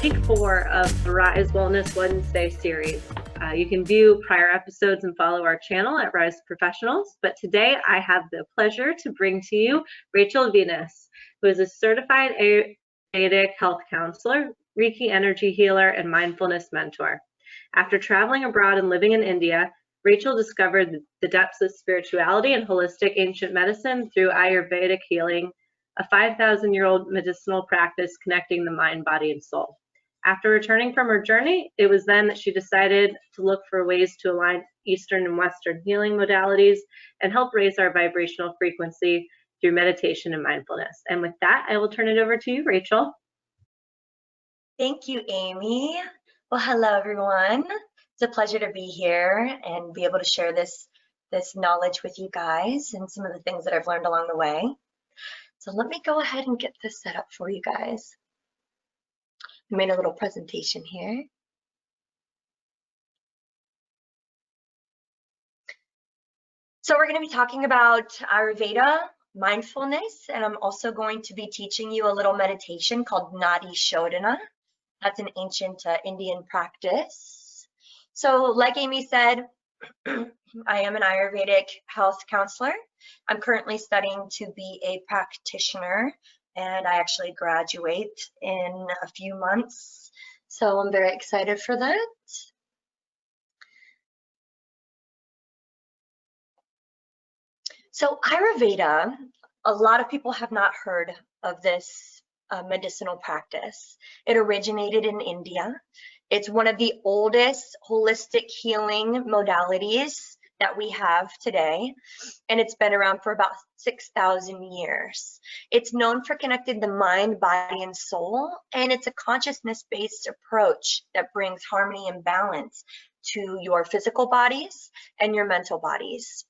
week 4 of the Rise Wellness Wednesday series. You can view prior episodes and follow our channel at Rise Professionals, but today I have the pleasure to bring to you Rachel Venus, who is a certified Ayurvedic health counselor, Reiki energy healer, and mindfulness mentor. After traveling abroad and living in India, Rachel discovered the depths of spirituality and holistic ancient medicine through Ayurvedic healing, a 5,000-year-old medicinal practice connecting the mind, body, and soul. After returning from her journey, it was then that she decided to look for ways to align Eastern and Western healing modalities and help raise our vibrational frequency through meditation and mindfulness. And with that, I will turn it over to you, Rachel. Thank you, Amy. Well, hello, everyone. It's a pleasure to be here and be able to share this knowledge with you guys and some of the things that I've learned along the way. So let me go ahead and get this set up for you guys. I made a little presentation here. So we're going to be talking about Ayurveda, mindfulness, and I'm also going to be teaching you a little meditation called Nadi Shodhana. That's an ancient Indian practice. So like Amy said, I am an Ayurvedic health counselor. I'm currently studying to be a practitioner, and I actually graduate in a few months. So I'm very excited for that. So Ayurveda, a lot of people have not heard of this medicinal practice. It originated in India. It's one of the oldest holistic healing modalities that we have today, and it's been around for about 6,000 years. It's known for connecting the mind, body, and soul, and it's a consciousness-based approach that brings harmony and balance to your physical bodies and your mental bodies.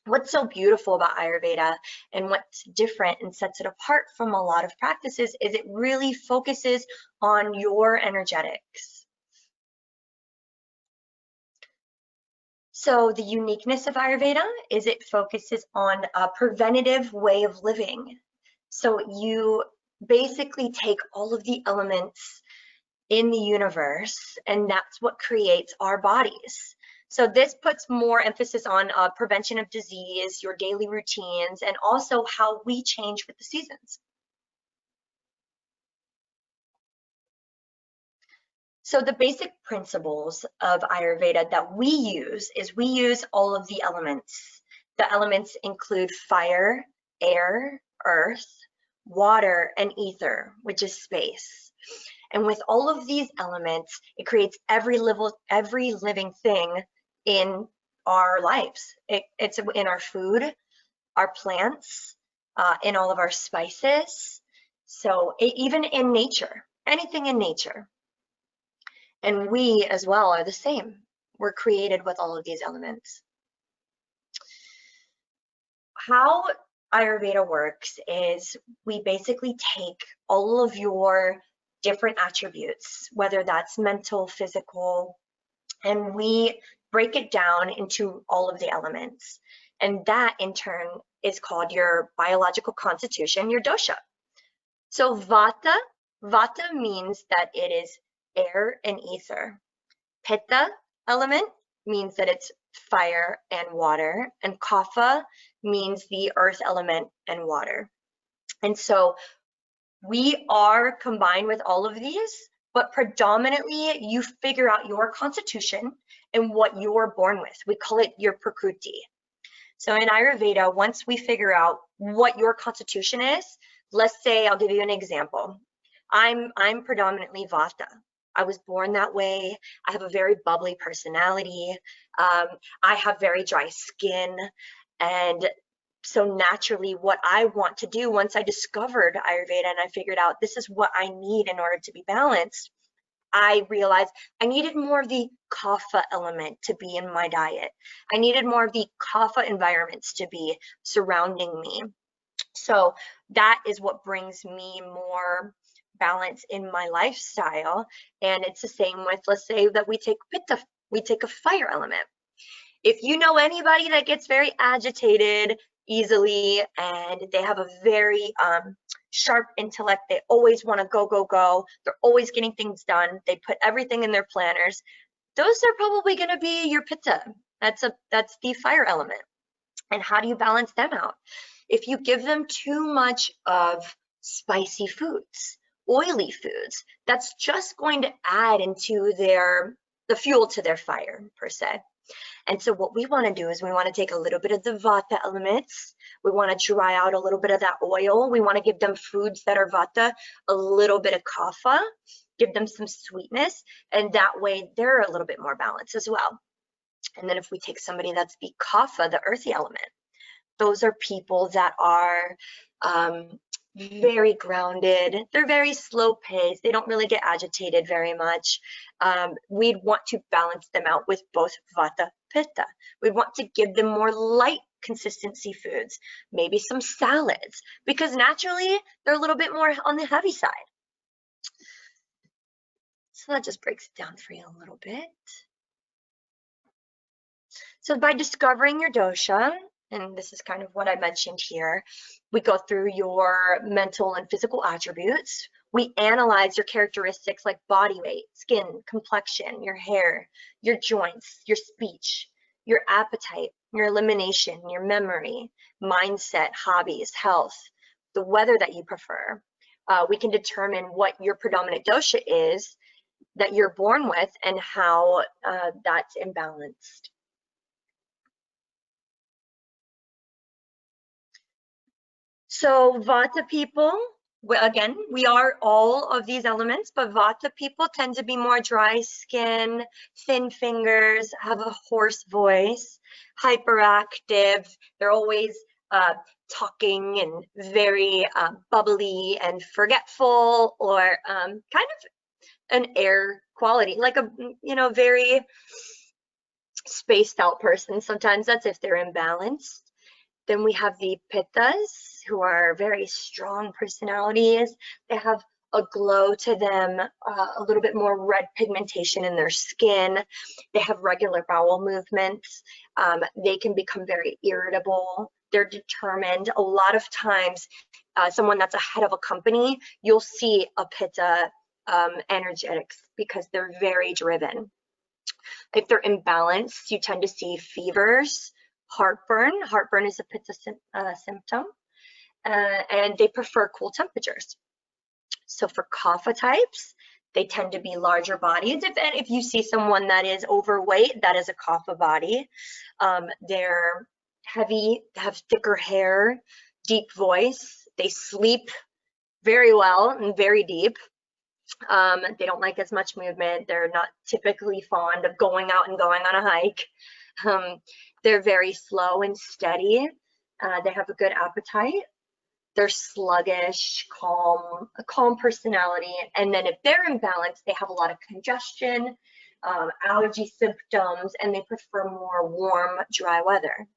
What's so beautiful about Ayurveda and what's different and sets it apart from a lot of practices is it really focuses on your energetics. So the uniqueness of Ayurveda is it focuses on a preventative way of living. So you basically take all of the elements in the universe, and that's what creates our bodies. So this puts more emphasis on prevention of disease, your daily routines, and also how we change with the seasons. So the basic principles of Ayurveda that we use is we use all of the elements. The elements include fire, air, earth, water, and ether, which is space. And with all of these elements, it creates every living thing in our lives. It's in our food, our plants, in all of our spices. So even in nature, anything in nature. And we as well are the same. We're created with all of these elements. How Ayurveda works is we basically take all of your different attributes, whether that's mental, physical, and we break it down into all of the elements. And that in turn is called your biological constitution, your dosha. So Vata means that it is air and ether. Pitta element means that it's fire and water, and Kapha means the earth element and water. And so we are combined with all of these, but predominantly you figure out your constitution and what you're born with. We call it your prakriti. So in Ayurveda, once we figure out what your constitution is, let's say, I'll give you an example. I'm predominantly Vata. I was born that way. I have a very bubbly personality. I have very dry skin. And so naturally what I want to do once I discovered Ayurveda and I figured out this is what I need in order to be balanced, I realized I needed more of the Kapha element to be in my diet. I needed more of the Kapha environments to be surrounding me. So that is what brings me more balance in my lifestyle. And it's the same with, let's say that we take Pitta, we take a fire element. If you know anybody that gets very agitated easily and they have a very sharp intellect. They always want to go, go, go. They're always getting things done. They put everything in their planners. Those are probably going to be your Pitta. That's the fire element. And how do you balance them out? If you give them too much of spicy foods, oily foods, that's just going to add into the fuel to their fire, per se. And so what we want to do is we want to take a little bit of the Vata elements. We want to dry out a little bit of that oil. We want to give them foods that are Vata, a little bit of Kapha, give them some sweetness, and that way they're a little bit more balanced as well. And then if we take somebody that's Kapha, the earthy element, those are people that are very grounded. They're very slow paced. They don't really get agitated very much. We'd want to balance them out with both Vata, Pitta. We'd want to give them more light consistency foods, maybe some salads, because naturally they're a little bit more on the heavy side. So that just breaks it down for you a little bit. So by discovering your dosha, and this is kind of what I mentioned here, we go through your mental and physical attributes. We analyze your characteristics like body weight, skin, complexion, your hair, your joints, your speech, your appetite, your elimination, your memory, mindset, hobbies, health, the weather that you prefer. We can determine what your predominant dosha is that you're born with and how that's imbalanced. So Vata people, again, we are all of these elements, but Vata people tend to be more dry skin, thin fingers, have a hoarse voice, hyperactive. They're always talking and very bubbly and forgetful, or kind of an air quality, like a very spaced out person. Sometimes that's if they're imbalanced. Then we have the Pittas, who are very strong personalities. They have a glow to them, a little bit more red pigmentation in their skin. They have regular bowel movements. They can become very irritable. They're determined. A lot of times, someone that's ahead of a company, you'll see a Pitta energetics because they're very driven. If they're imbalanced, you tend to see fevers, heartburn. Heartburn is a Pitta symptom, and they prefer cool temperatures. So for Kapha types, they tend to be larger bodies. If you see someone that is overweight, that is a Kapha body. They're heavy, have thicker hair, deep voice. They sleep very well and very deep. They don't like as much movement. They're not typically fond of going out and going on a hike. They're very slow and steady. They have a good appetite. They're sluggish, a calm personality. And then if they're imbalanced, they have a lot of congestion, allergy symptoms, and they prefer more warm, dry weather.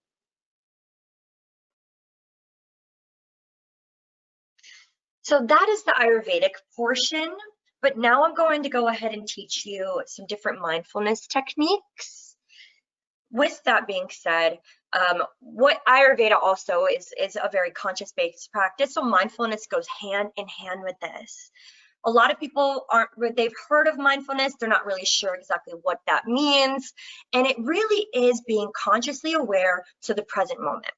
So that is the Ayurvedic portion. But now I'm going to go ahead and teach you some different mindfulness techniques. With that being said, what Ayurveda also is a very conscious-based practice. So mindfulness goes hand in hand with this. A lot of people they've heard of mindfulness, they're not really sure exactly what that means. And it really is being consciously aware to the present moment.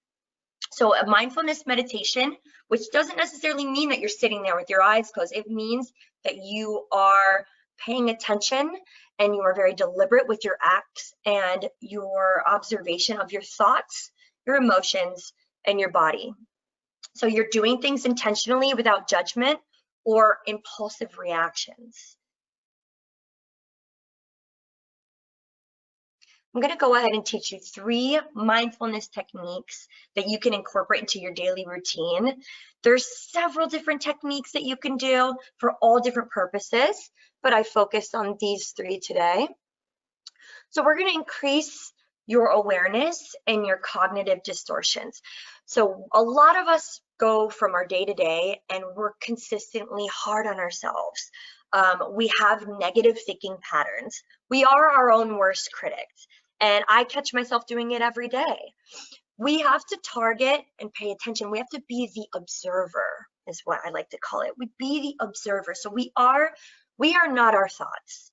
So a mindfulness meditation, which doesn't necessarily mean that you're sitting there with your eyes closed. It means that you are paying attention and you are very deliberate with your acts and your observation of your thoughts, your emotions, and your body. So you're doing things intentionally without judgment or impulsive reactions. I'm going to go ahead and teach you 3 mindfulness techniques that you can incorporate into your daily routine. There's several different techniques that you can do for all different purposes, but I focused on these 3 today. So we're going to increase your awareness and your cognitive distortions. So a lot of us go from our day-to-day and we're consistently hard on ourselves. We have negative thinking patterns. We are our own worst critics. And I catch myself doing it every day. We have to target and pay attention. We have to be the observer is what I like to call it. We be the observer. So we are not our thoughts.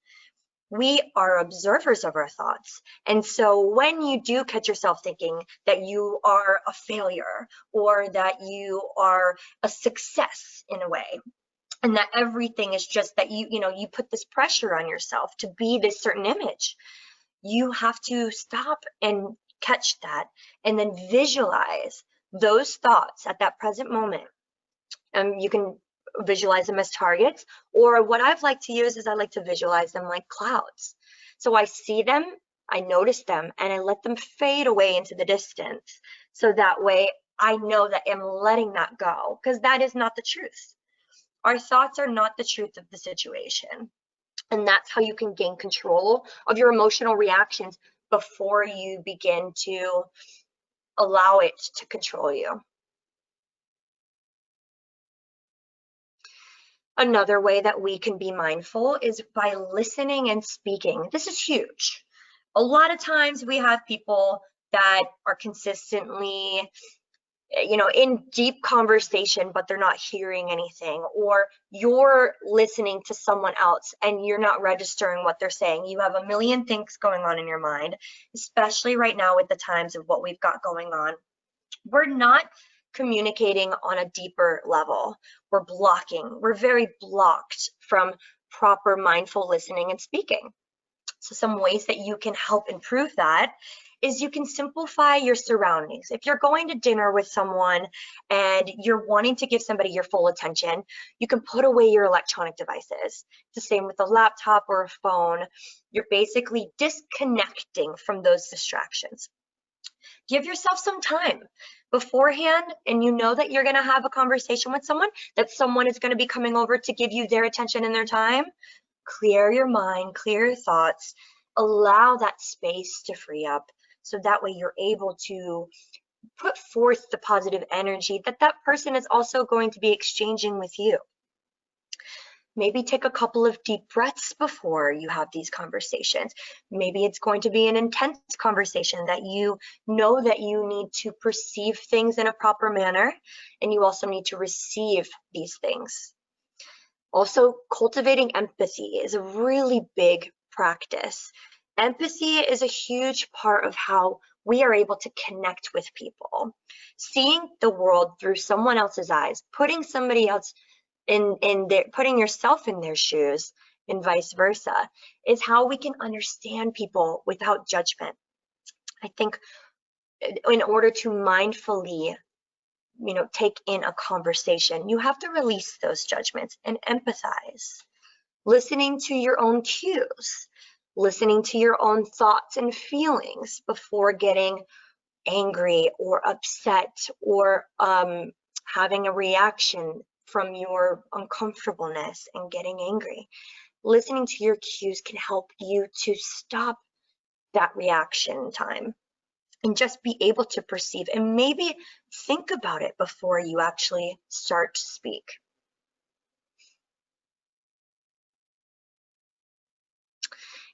We are observers of our thoughts. And so when you do catch yourself thinking that you are a failure or that you are a success in a way, and that everything is just that you put this pressure on yourself to be this certain image, you have to stop and catch that and then visualize those thoughts at that present moment. You can visualize them as targets, or what I've liked to use is I like to visualize them like clouds. So I see them, I notice them, and I let them fade away into the distance. So that way I know that I'm letting that go, because that is not the truth. Our thoughts are not the truth of the situation. And that's how you can gain control of your emotional reactions before you begin to allow it to control you. Another way that we can be mindful is by listening and speaking. This is huge. A lot of times we have people that are consistently, in deep conversation, but they're not hearing anything, or you're listening to someone else and you're not registering what they're saying. You have a million things going on in your mind, especially right now with the times of what we've got going on. We're not communicating on a deeper level. We're very blocked from proper mindful listening and speaking. So some ways that you can help improve that is you can simplify your surroundings. If you're going to dinner with someone and you're wanting to give somebody your full attention, you can put away your electronic devices. It's the same with a laptop or a phone. You're basically disconnecting from those distractions. Give yourself some time beforehand, and you know that you're going to have a conversation with someone, that someone is going to be coming over to give you their attention and their time. Clear your mind, clear your thoughts, allow that space to free up, so that way you're able to put forth the positive energy that that person is also going to be exchanging with you. Maybe take a couple of deep breaths before you have these conversations. Maybe it's going to be an intense conversation that you know that you need to perceive things in a proper manner, and you also need to receive these things. Also, cultivating empathy is a really big practice. Empathy is a huge part of how we are able to connect with people. Seeing the world through someone else's eyes, putting somebody else putting yourself in their shoes, and vice versa, is how we can understand people without judgment. I think in order to mindfully, take in a conversation, you have to release those judgments and empathize. Listening to your own cues, listening to your own thoughts and feelings before getting angry or upset or having a reaction from your uncomfortableness and getting angry. Listening to your cues can help you to stop that reaction time and just be able to perceive and maybe think about it before you actually start to speak.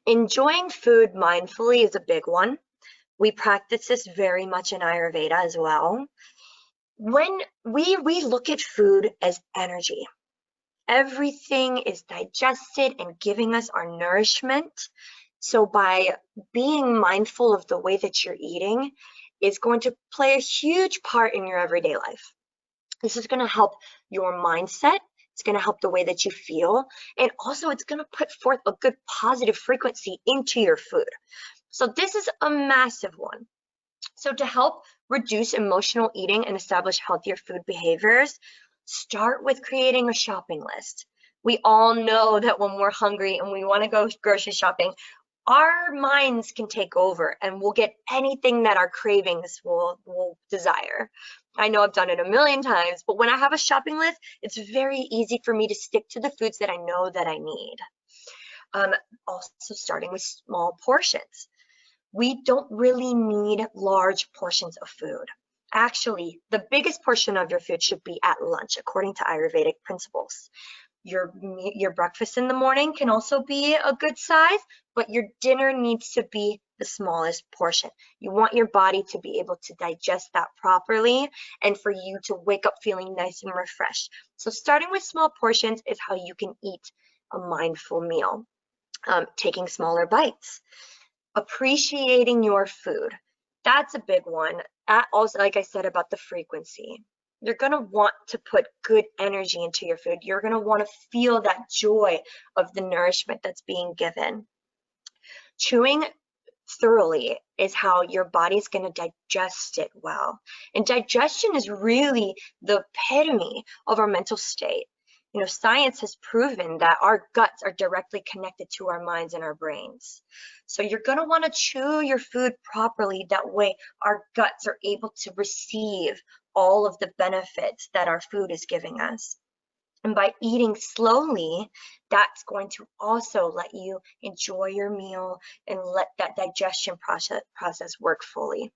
Enjoying food mindfully is a big one. We practice this very much in Ayurveda as well. When we look at food as energy, everything is digested and giving us our nourishment. So by being mindful of the way that you're eating is going to play a huge part in your everyday life. This is going to help your mindset. It's going to help the way that you feel. And also it's going to put forth a good positive frequency into your food. So this is a massive one. So to help reduce emotional eating and establish healthier food behaviors, start with creating a shopping list. We all know that when we're hungry and we want to go grocery shopping, our minds can take over and we'll get anything that our cravings will desire. I know I've done it a million times, but when I have a shopping list, it's very easy for me to stick to the foods that I know that I need. Also starting with small portions. We don't really need large portions of food. Actually, the biggest portion of your food should be at lunch, according to Ayurvedic principles. Your breakfast in the morning can also be a good size, but your dinner needs to be the smallest portion. You want your body to be able to digest that properly and for you to wake up feeling nice and refreshed. So starting with small portions is how you can eat a mindful meal. Taking smaller bites, appreciating your food. That's a big one. Also, like I said about the frequency, you're going to want to put good energy into your food. You're going to want to feel that joy of the nourishment that's being given. Chewing thoroughly is how your body's going to digest it well. And digestion is really the epitome of our mental state. You know, science has proven that our guts are directly connected to our minds and our brains. So you're going to want to chew your food properly. That way our guts are able to receive all of the benefits that our food is giving us. And by eating slowly, that's going to also let you enjoy your meal and let that digestion process work fully.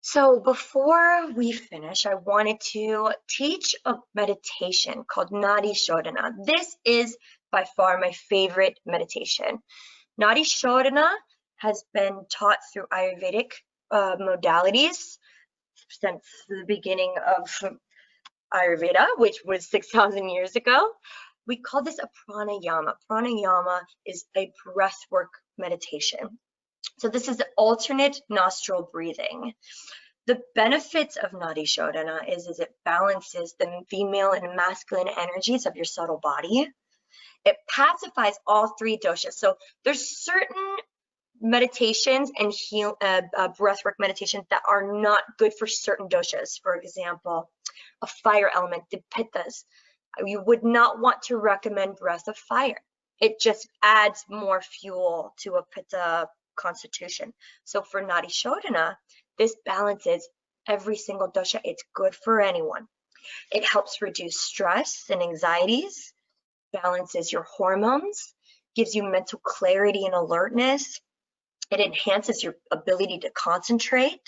So before we finish, I wanted to teach a meditation called Nadi Shodhana. This is by far my favorite meditation. Nadi Shodhana has been taught through Ayurvedic modalities since the beginning of Ayurveda, which was 6,000 years ago. We call this a pranayama. Pranayama is a breathwork meditation. So this is alternate nostril breathing. The benefits of Nadi Shodhana is it balances the female and masculine energies of your subtle body. It pacifies all three doshas. So there's certain meditations and breathwork meditations that are not good for certain doshas. For example, a fire element, the Pittas. You would not want to recommend breath of fire. It just adds more fuel to a Pitta constitution. So for Nadi Shodhana, this balances every single dosha. It's good for anyone. It helps reduce stress and anxieties, balances your hormones, gives you mental clarity and alertness. It enhances your ability to concentrate.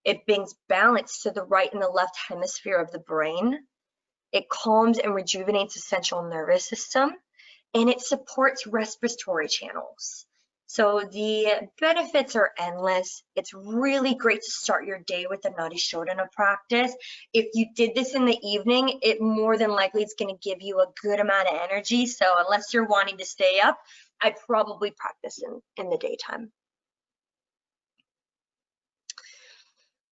It brings balance to the right and the left hemisphere of the brain. It calms and rejuvenates the central nervous system, and it supports respiratory channels. So the benefits are endless. It's really great to start your day with the Nadi Shodhana practice. If you did this in the evening, it more than likely is going to give you a good amount of energy. So unless you're wanting to stay up, I'd probably practice in the daytime.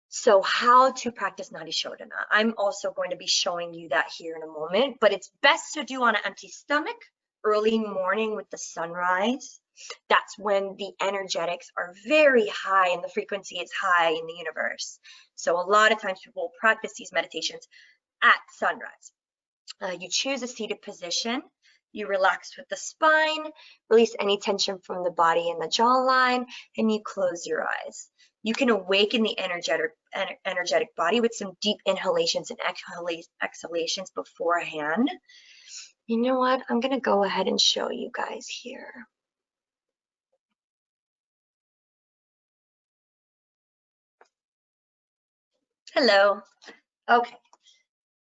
So how to practice Nadi Shodhana. I'm also going to be showing you that here in a moment, but it's best to do on an empty stomach, early morning with the sunrise. That's when the energetics are very high and the frequency is high in the universe. So a lot of times people will practice these meditations at sunrise. You choose a seated position. You relax with the spine, release any tension from the body and the jawline, and you close your eyes. You can awaken the energetic body with some deep inhalations and exhalations beforehand. You know what? I'm going to go ahead and show you guys here. Hello. Okay.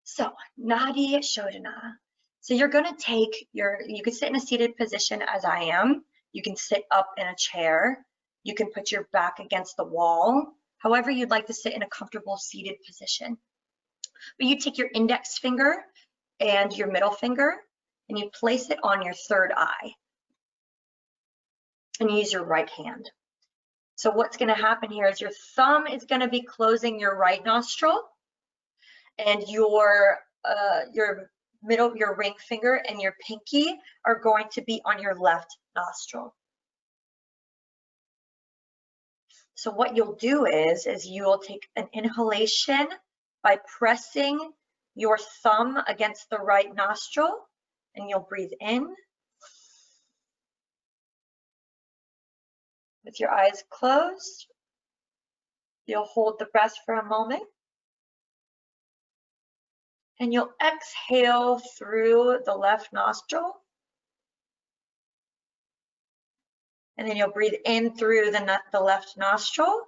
So, Nadi Shodhana. So you're going to take you can sit in a seated position as I am. You can sit up in a chair. You can put your back against the wall. However you'd like to sit in a comfortable seated position. But you take your index finger and your middle finger and you place it on your third eye. And you use your right hand. So what's going to happen here is your thumb is going to be closing your right nostril, and your ring finger and your pinky are going to be on your left nostril. So what you'll do is you will take an inhalation by pressing your thumb against the right nostril, and you'll breathe in with your eyes closed. You'll hold the breath for a moment. And you'll exhale through the left nostril. And then you'll breathe in through the left nostril.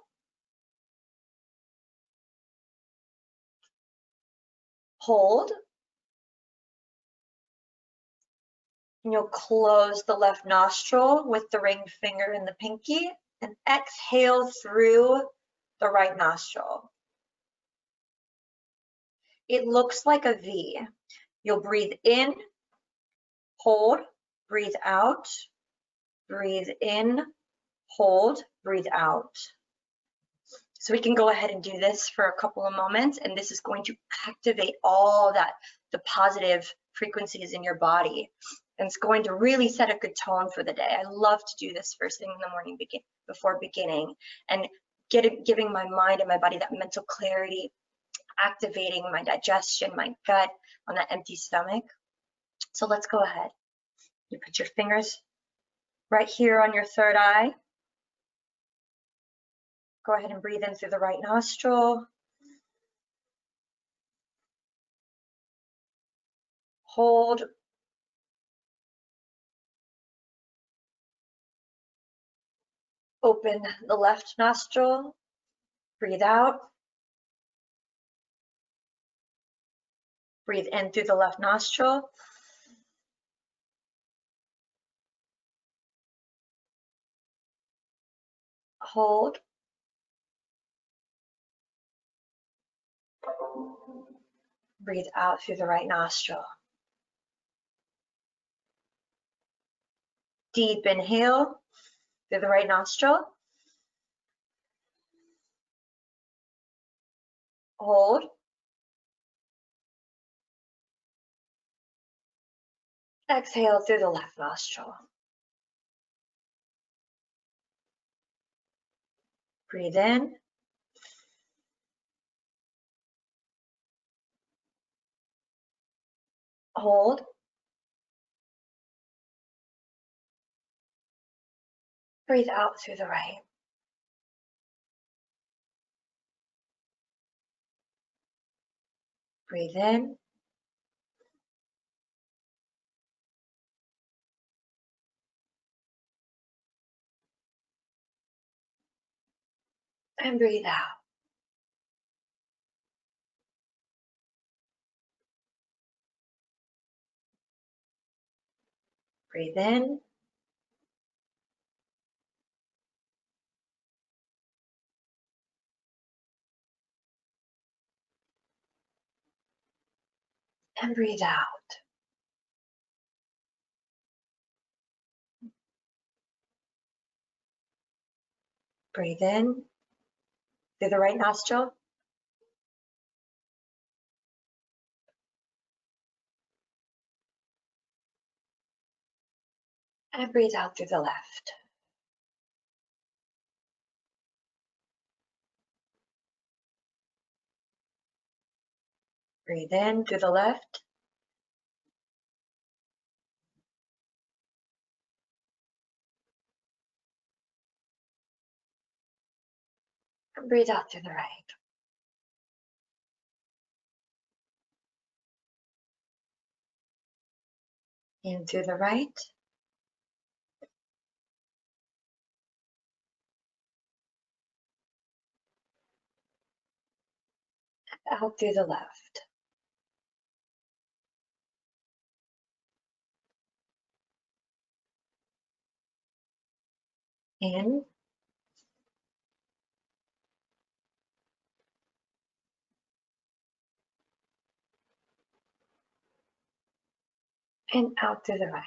Hold. And you'll close the left nostril with the ring finger and the pinky and exhale through the right nostril. It looks like a V. You'll breathe in, hold, breathe out, breathe in, hold, breathe out. So we can go ahead and do this for a couple of moments, and this is going to activate all that, the positive frequencies in your body. And it's going to really set a good tone for the day. I love to do this first thing in the morning before beginning, and giving my mind and my body that mental clarity, activating my digestion, my gut on that empty stomach. So let's go ahead. You put your fingers right here on your third eye. Go ahead and breathe in through the right nostril. Hold. Open the left nostril. Breathe out. Breathe in through the left nostril. Hold. Breathe out through the right nostril. Deep inhale through the right nostril. Hold. Exhale through the left nostril. Breathe in. Hold. Breathe out through the right. Breathe in. And breathe out. Breathe in. And breathe out. Breathe in through the right nostril. And breathe out through the left. Breathe in through the left. And breathe out through the right. In through the right. Out through the left. In. And out through the right.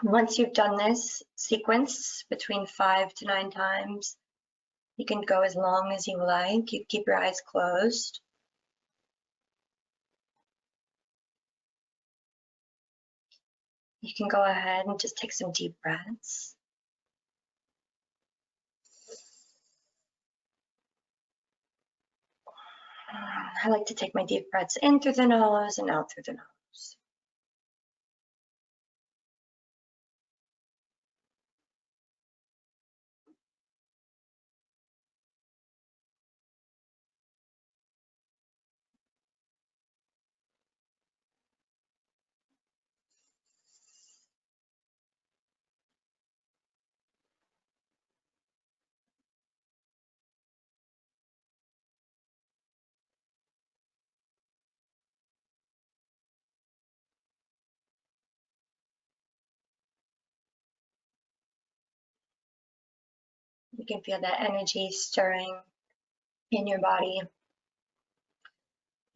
Once you've done this sequence between 5 to 9 times, you can go as long as you like. You keep your eyes closed. You can go ahead and just take some deep breaths. I like to take my deep breaths in through the nose and out through the nose. You can feel that energy stirring in your body.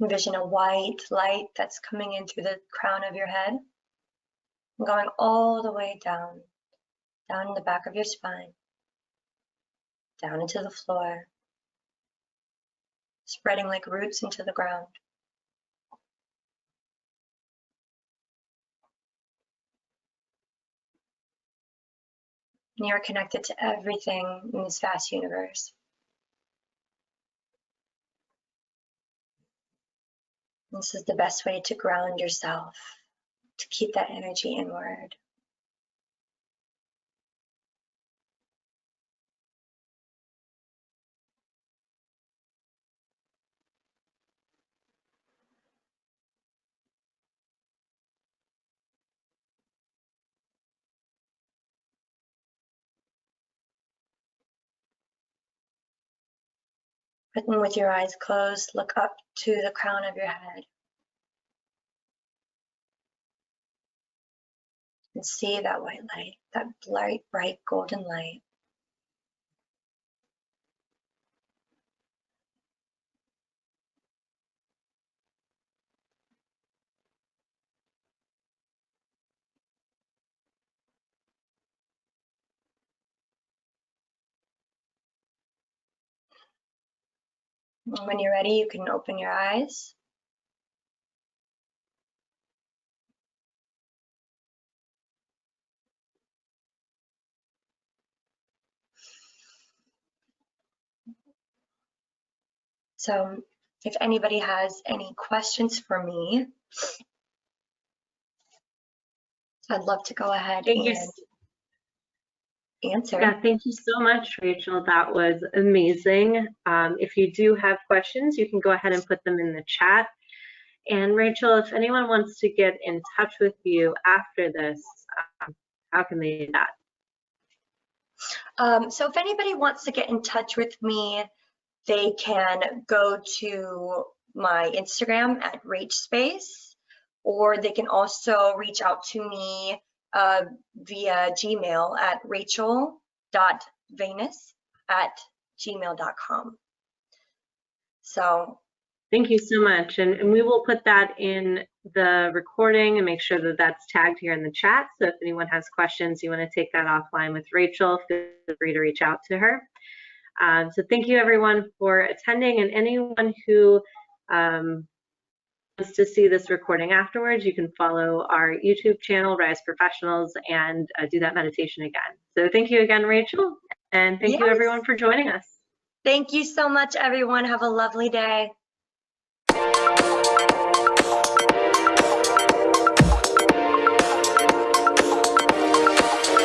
Envision a white light that's coming in through the crown of your head, and going all the way down in the back of your spine, down into the floor, spreading like roots into the ground. And you're connected to everything in this vast universe. This is the best way to ground yourself, to keep that energy inward. But then with your eyes closed, look up to the crown of your head and see that white light, that bright golden light. And when you're ready, you can open your eyes. So if anybody has any questions for me, I'd love to go ahead and answer. Yeah, thank you so much, Rachel. That was amazing. If you do have questions, you can go ahead and put them in the chat. And Rachel, if anyone wants to get in touch with you after this, how can they do that? So if anybody wants to get in touch with me, they can go to my Instagram at RachSpace, or they can also reach out to me via Gmail at rachel.venus@gmail.com. So thank you so much. And we will put that in the recording and make sure that that's tagged here in the chat. So if anyone has questions, you want to take that offline with Rachel, feel free to reach out to her. So thank you everyone for attending, and anyone who wants to see this recording afterwards, you can follow our YouTube channel, Rise Professionals, and do that meditation again. So thank you again, Rachel, and thank you everyone for joining us. Thank you so much, everyone. Have a lovely day.